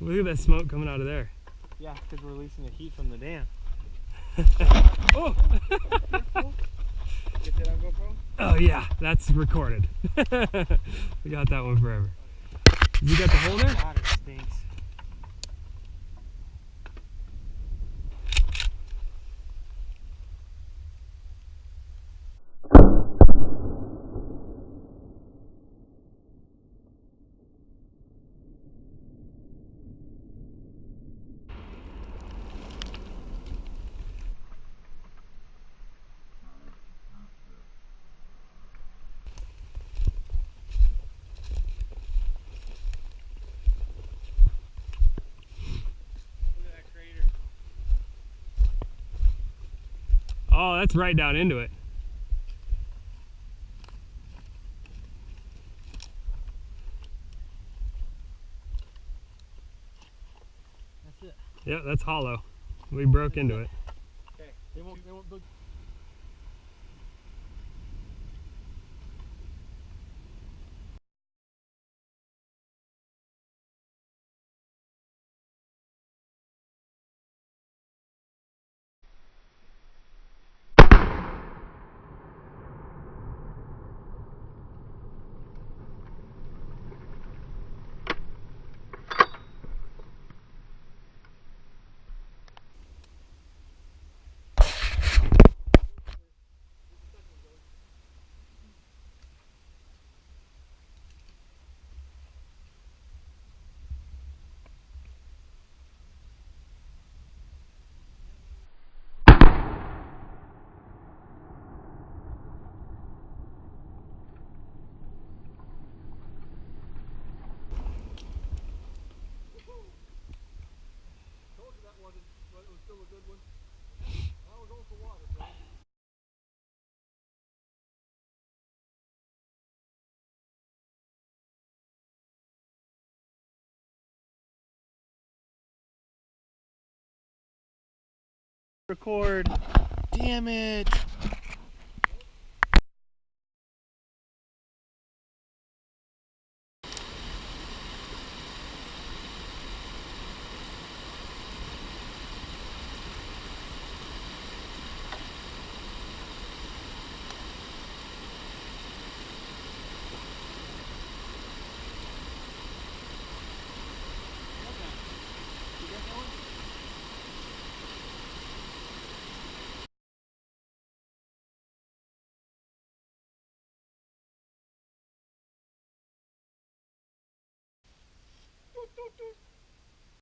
Look at that smoke coming out of there. Yeah, because we're releasing the heat from the dam. Oh! Get that on GoPro? Oh yeah, that's recorded. We got that one forever. You got the hole there? God, it stinks. Oh, that's right down into it. That's it. Yeah, that's hollow. We broke into it. Okay. They won't build. Record. Damn it.